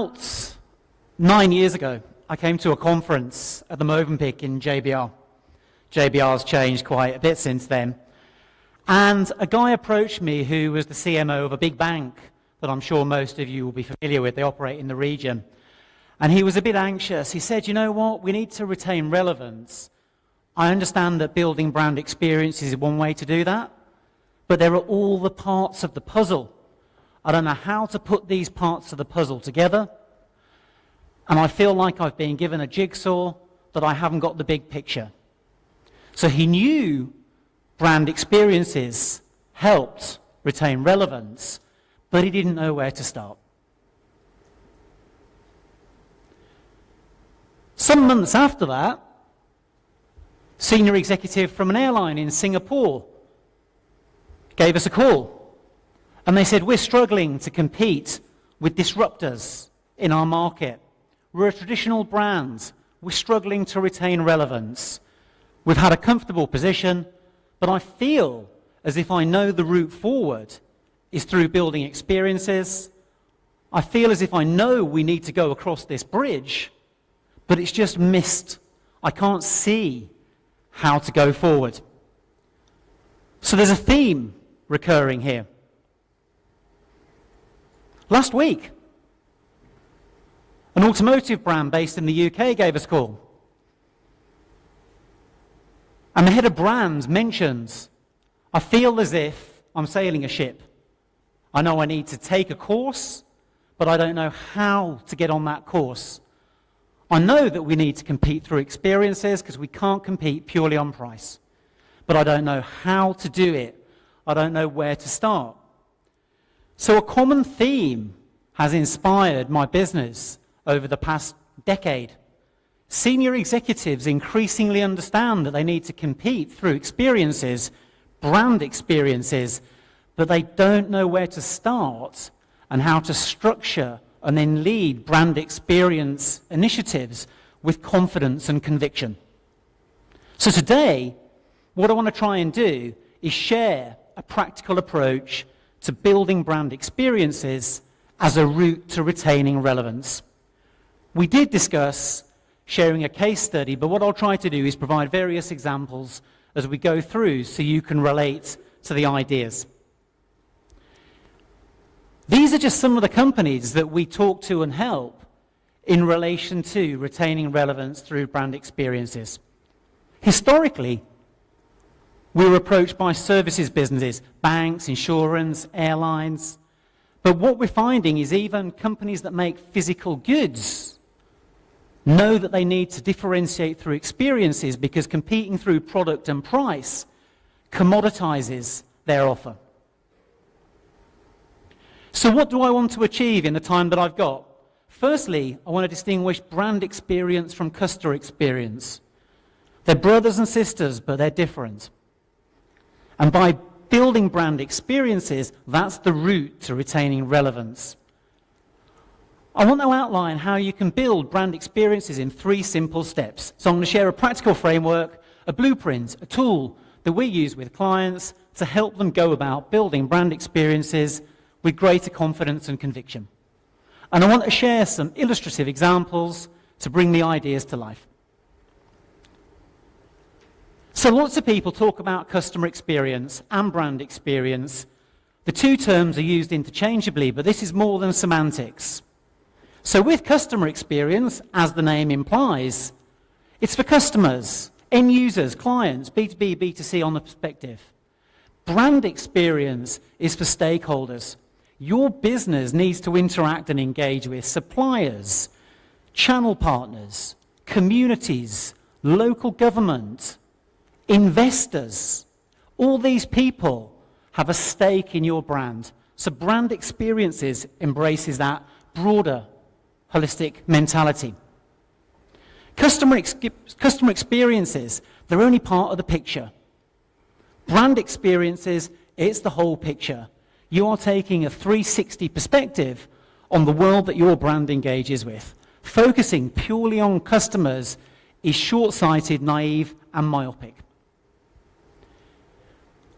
About 9 years ago, I came to a conference at the Movenpick in JBR. JBR's changed quite a bit since then. And a guy approached me who was the CMO of a big bank that I'm sure most of you will be familiar with. They operate in the region. And he was a bit anxious. He said, you know what, we need to retain relevance. I understand that building brand experience is one way to do that, but there are all the parts of the puzzle. I don't know how to put these parts of the puzzle together, and I feel like I've been given a jigsaw that I haven't got the big picture. So he knew brand experiences helped retain relevance, but he didn't know where to start. Some months after that, senior executive from an airline in Singapore gave us a call, and they said, we're struggling to compete with disruptors in our market. We're a traditional brand. We're struggling to retain relevance. We've had a comfortable position, but I feel as if I know the route forward is through building experiences. I feel as if I know we need to go across this bridge, but it's just missed. I can't see how to go forward. So there's a theme recurring here. Last week, an automotive brand based in the UK gave us a call. And the head of brand mentions, I feel as if I'm sailing a ship. I know I need to take a course, but I don't know how to get on that course. I know that we need to compete through experiences because we can't compete purely on price. But I don't know how to do it. I don't know where to start. So a common theme has inspired my business over the past decade. Senior executives increasingly understand that they need to compete through experiences, brand experiences, but they don't know where to start and how to structure and then lead brand experience initiatives with confidence and conviction. So today, what I want to try and do is share a practical approach to building brand experiences as a route to retaining relevance. We did discuss sharing a case study, but what I'll try to do is provide various examples as we go through so you can relate to the ideas. These are just some of the companies that we talk to and help in relation to retaining relevance through brand experiences. Historically, we were approached by services businesses, banks, insurance, airlines. But what we're finding is even companies that make physical goods know that they need to differentiate through experiences because competing through product and price commoditizes their offer. So what do I want to achieve in the time that I've got? Firstly, I want to distinguish brand experience from customer experience. They're brothers and sisters, but they're different. And by building brand experiences, that's the route to retaining relevance. I want to outline how you can build brand experiences in 3 simple steps. So I'm going to share a practical framework, a blueprint, a tool that we use with clients to help them go about building brand experiences with greater confidence and conviction. And I want to share some illustrative examples to bring the ideas to life. So lots of people talk about customer experience and brand experience. The 2 terms are used interchangeably, but this is more than semantics. So with customer experience, as the name implies, it's for customers, end users, clients, B2B, B2C on the perspective. Brand experience is for stakeholders. Your business needs to interact and engage with suppliers, channel partners, communities, local government, investors. All these people have a stake in your brand. So brand experiences embraces that broader, holistic mentality. Customer experiences, they're only part of the picture. Brand experiences, it's the whole picture. You are taking a 360 perspective on the world that your brand engages with. Focusing purely on customers is short-sighted, naive, and myopic.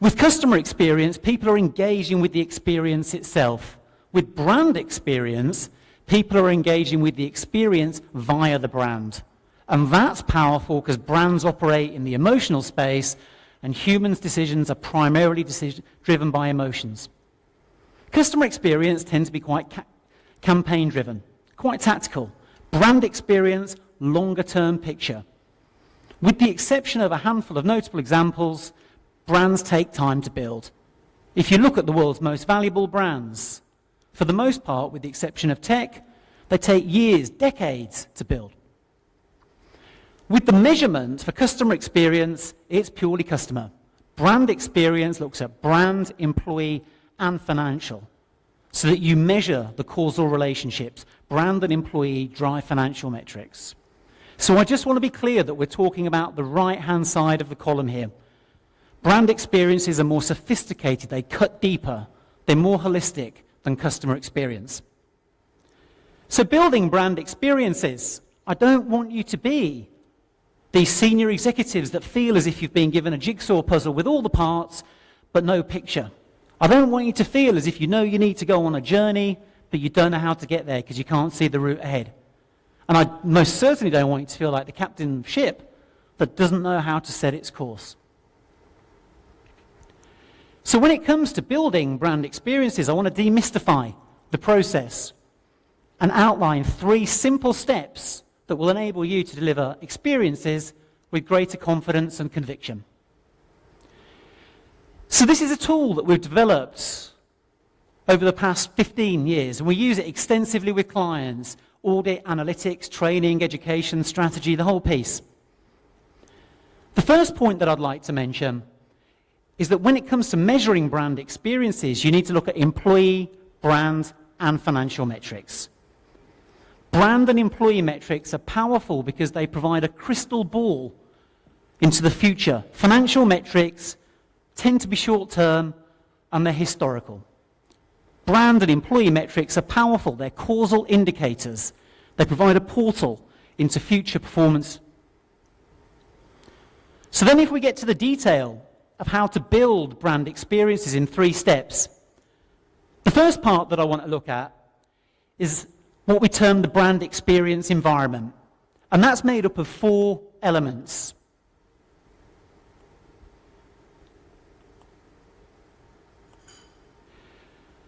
With customer experience, people are engaging with the experience itself. With brand experience, People are engaging with the experience via the brand. And that's powerful because brands operate in the emotional space and humans' decisions are primarily driven by emotions. Customer experience tends to be quite campaign-driven, quite tactical. Brand experience, longer-term picture. With the exception of a handful of notable examples, brands take time to build. If you look at the world's most valuable brands, for the most part, with the exception of tech, they take years, decades to build. With the measurement for customer experience, it's purely customer. Brand experience looks at brand, employee, and financial, so that you measure the causal relationships. Brand and employee drive financial metrics. So I just want to be clear that we're talking about the right-hand side of the column here. Brand experiences are more sophisticated, they cut deeper, they're more holistic than customer experience. So building brand experiences, I don't want you to be these senior executives that feel as if you've been given a jigsaw puzzle with all the parts, but no picture. I don't want you to feel as if you know you need to go on a journey, but you don't know how to get there because you can't see the route ahead. And I most certainly don't want you to feel like the captain of ship that doesn't know how to set its course. So when it comes to building brand experiences, I want to demystify the process and outline 3 simple steps that will enable you to deliver experiences with greater confidence and conviction. So this is a tool that we've developed over the past 15 years, and we use it extensively with clients, audit, analytics, training, education, strategy, the whole piece. The first point that I'd like to mention is that when it comes to measuring brand experiences, you need to look at employee, brand, and financial metrics. Brand and employee metrics are powerful because they provide a crystal ball into the future. Financial metrics tend to be short-term and they're historical. Brand and employee metrics are powerful. They're causal indicators. They provide a portal into future performance. So then if we get to the detail of how to build brand experiences in 3 steps, the first part that I want to look at is what we term the brand experience environment. And that's made up of 4 elements.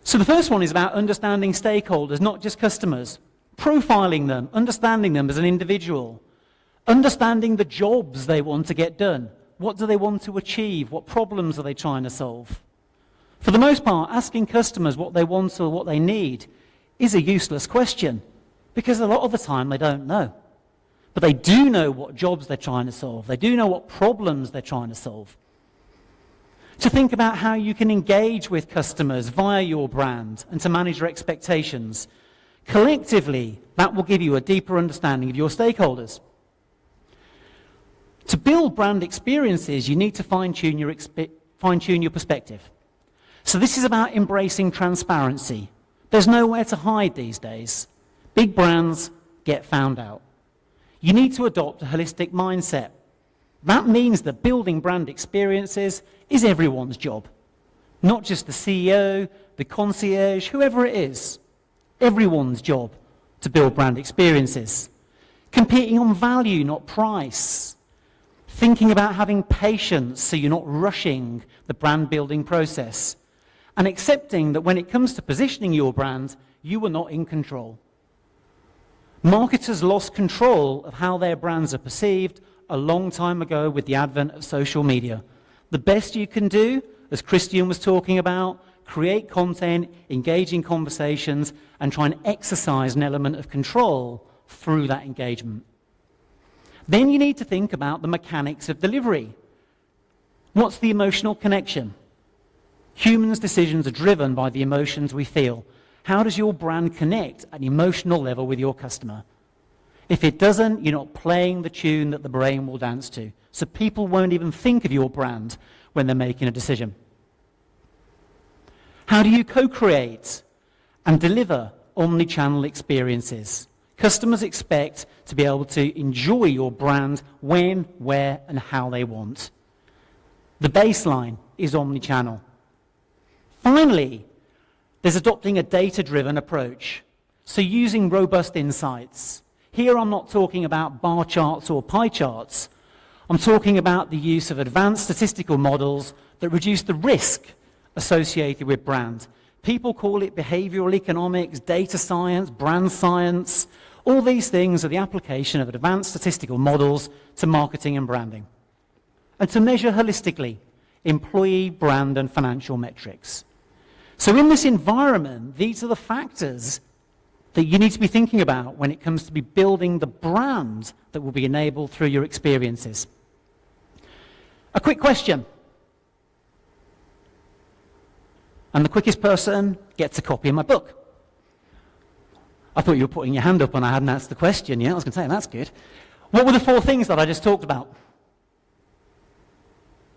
So the first one is about understanding stakeholders, not just customers, profiling them, understanding them as an individual, understanding the jobs they want to get done. What do they want to achieve? What problems are they trying to solve? For the most part, asking customers what they want or what they need is a useless question because a lot of the time they don't know. But they do know what jobs they're trying to solve. They do know what problems they're trying to solve. To think about how you can engage with customers via your brand and to manage your expectations. Collectively, that will give you a deeper understanding of your stakeholders. To build brand experiences, you need to fine-tune your perspective. So this is about embracing transparency. There's nowhere to hide these days. Big brands get found out. You need to adopt a holistic mindset. That means that building brand experiences is everyone's job. Not just the CEO, the concierge, whoever it is. Everyone's job to build brand experiences. Competing on value, not price. Thinking about having patience so you're not rushing the brand building process. And accepting that when it comes to positioning your brand, you are not in control. Marketers lost control of how their brands are perceived a long time ago with the advent of social media. The best you can do, as Christian was talking about, create content, engage in conversations, and try and exercise an element of control through that engagement. Then you need to think about the mechanics of delivery. What's the emotional connection? Humans' decisions are driven by the emotions we feel. How does your brand connect at an emotional level with your customer? If it doesn't, you're not playing the tune that the brain will dance to. So people won't even think of your brand when they're making a decision. How do you co-create and deliver omni-channel experiences? Customers expect to be able to enjoy your brand when, where, and how they want. The baseline is omni-channel. Finally, there's adopting a data-driven approach. So using robust insights. Here I'm not talking about bar charts or pie charts. I'm talking about the use of advanced statistical models that reduce the risk associated with brand. People call it behavioral economics, data science, brand science. All these things are the application of advanced statistical models to marketing and branding. And to measure holistically employee, brand, and financial metrics. So in this environment, these are the factors that you need to be thinking about when it comes to be building the brand that will be enabled through your experiences. A quick question. And the quickest person gets a copy of my book. I thought you were putting your hand up and I hadn't asked the question yet. I was going to say, that's good. What were the 4 things that I just talked about?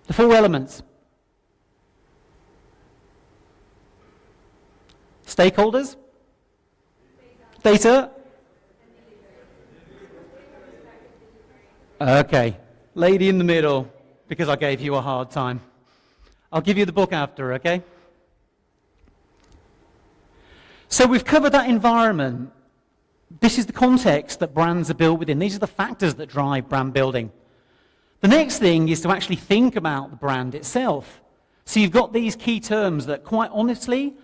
The 4 elements. Stakeholders? Data? Okay. Lady in the middle, because I gave you a hard time. I'll give you the book after, okay? So we've covered that environment. This is the context that brands are built within. These are the factors that drive brand building. The next thing is to actually think about the brand itself. So you've got these key terms that quite honestly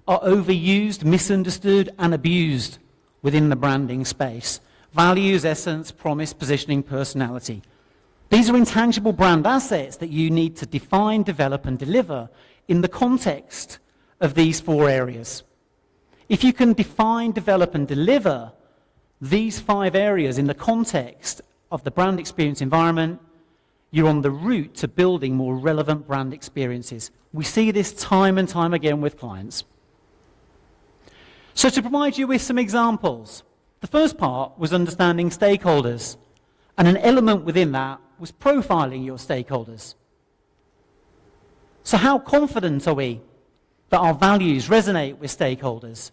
are overused, misunderstood, and abused within the branding space. Values, essence, promise, positioning, personality. These are intangible brand assets that you need to define, develop, and deliver in the context of these 4 areas. If you can define, develop, and deliver these 5 areas in the context of the brand experience environment, you're on the route to building more relevant brand experiences. We see this time and time again with clients. So to provide you with some examples, the first part was understanding stakeholders, and an element within that was profiling your stakeholders. So how confident are we that our values resonate with stakeholders?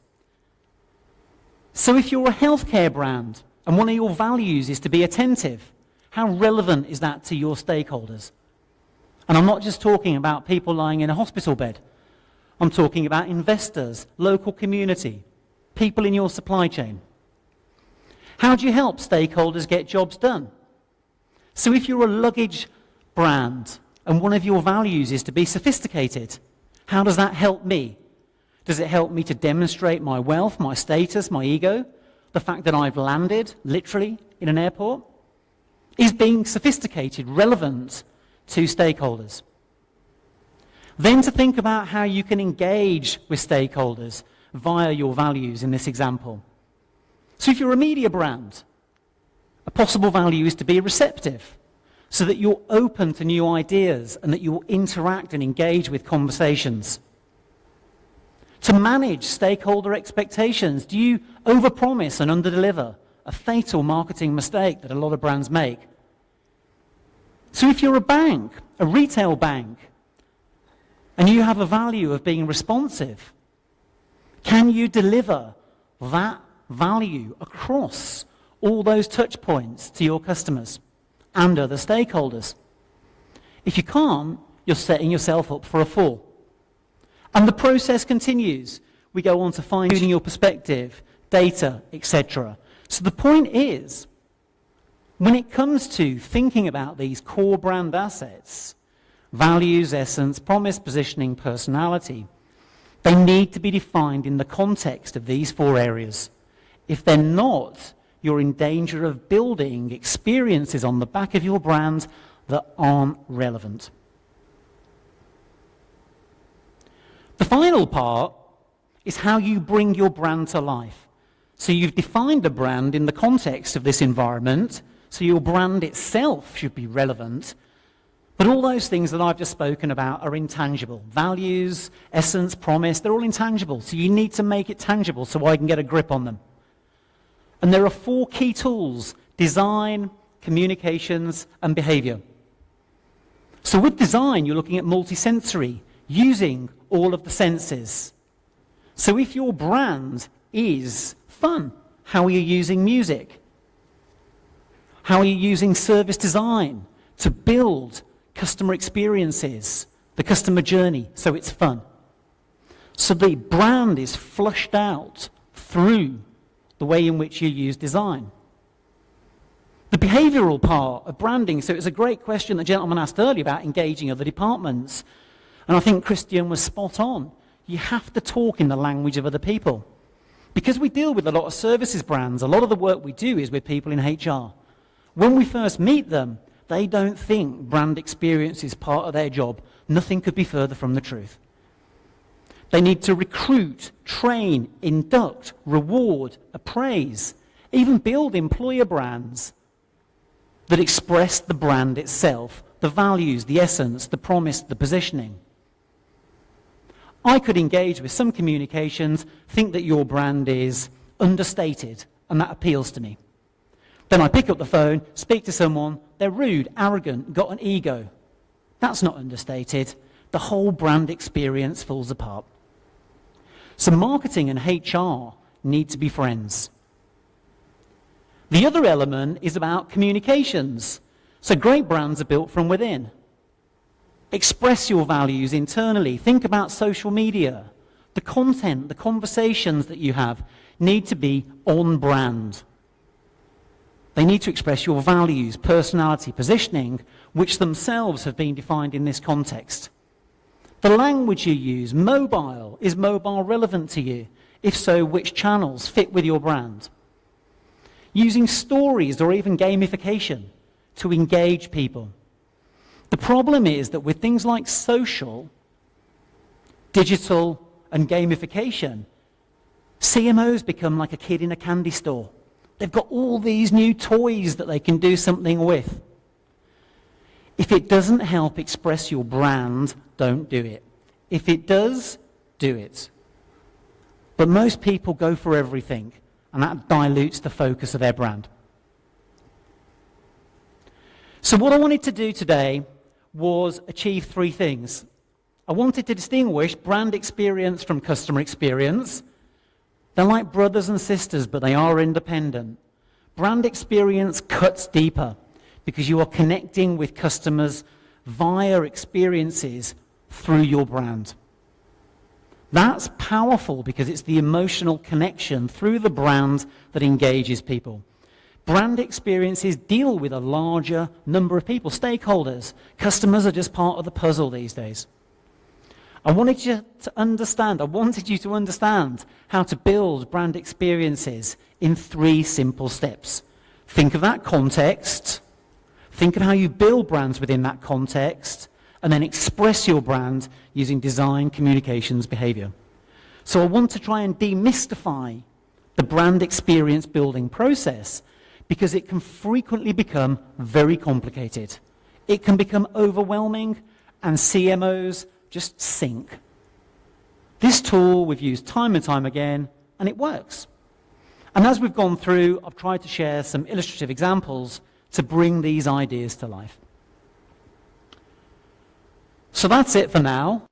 So if you're a healthcare brand and one of your values is to be attentive, how relevant is that to your stakeholders? And I'm not just talking about people lying in a hospital bed. I'm talking about investors, local community, people in your supply chain. How do you help stakeholders get jobs done? So if you're a luggage brand and one of your values is to be sophisticated, how does that help me? Does it help me to demonstrate my wealth, my status, my ego? The fact that I've landed, literally, in an airport? Is being sophisticated relevant to stakeholders? Then to think about how you can engage with stakeholders via your values in this example. So if you're a media brand, a possible value is to be receptive, so that you're open to new ideas and that you will interact and engage with conversations. To manage stakeholder expectations, do you overpromise and underdeliver? A fatal marketing mistake that a lot of brands make. So if you're a bank, a retail bank, and you have a value of being responsive, can you deliver that value across all those touch points to your customers and other stakeholders? If you can't, you're setting yourself up for a fall. And the process continues. We go on to fine-tuning your perspective, data, etc. So the point is, when it comes to thinking about these core brand assets, values, essence, promise, positioning, personality, they need to be defined in the context of these 4 areas. If they're not, you're in danger of building experiences on the back of your brand that aren't relevant. The final part is how you bring your brand to life. So you've defined a brand in the context of this environment, so your brand itself should be relevant, but all those things that I've just spoken about are intangible. Values, essence, promise, they're all intangible, so you need to make it tangible so I can get a grip on them. And there are 4 key tools: design, communications, and behavior. So with design, you're looking at multisensory, using all of the senses. So if your brand is fun, how are you using music? How are you using service design to build customer experiences, the customer journey, so it's fun? So the brand is flushed out through the way in which you use design. The behavioral part of branding, so it's a great question the gentleman asked earlier about engaging other departments. And I think Christian was spot on. You have to talk in the language of other people. Because we deal with a lot of services brands, a lot of the work we do is with people in HR. When we first meet them, they don't think brand experience is part of their job. Nothing could be further from the truth. They need to recruit, train, induct, reward, appraise, even build employer brands that express the brand itself, the values, the essence, the promise, the positioning. I could engage with some communications, think that your brand is understated, and that appeals to me. Then I pick up the phone, speak to someone, they're rude, arrogant, got an ego. That's not understated. The whole brand experience falls apart. So marketing and HR need to be friends. The other element is about communications. So great brands are built from within. Express your values internally. Think about social media. The content, the conversations that you have need to be on brand. They need to express your values, personality, positioning, which themselves have been defined in this context. The language you use, mobile, is mobile relevant to you? If so, which channels fit with your brand? Using stories or even gamification to engage people. The problem is that with things like social, digital, and gamification, CMOs become like a kid in a candy store. They've got all these new toys that they can do something with. If it doesn't help express your brand, don't do it. If it does, do it. But most people go for everything, and that dilutes the focus of their brand. So what I wanted to do today was achieve three things. I wanted to distinguish brand experience from customer experience. They're like brothers and sisters, but they are independent. Brand experience cuts deeper because you are connecting with customers via experiences through your brand. That's powerful because it's the emotional connection through the brand that engages people. Brand experiences deal with a larger number of people, stakeholders. Customers are just part of the puzzle these days. I wanted you to understand how to build brand experiences in 3 simple steps. Think of that context, think of how you build brands within that context, and then express your brand using design, communications, behavior. So I want to try and demystify the brand experience building process because it can frequently become very complicated. It can become overwhelming, and CMOs just sink. This tool we've used time and time again, and it works. And as we've gone through, I've tried to share some illustrative examples to bring these ideas to life. So that's it for now.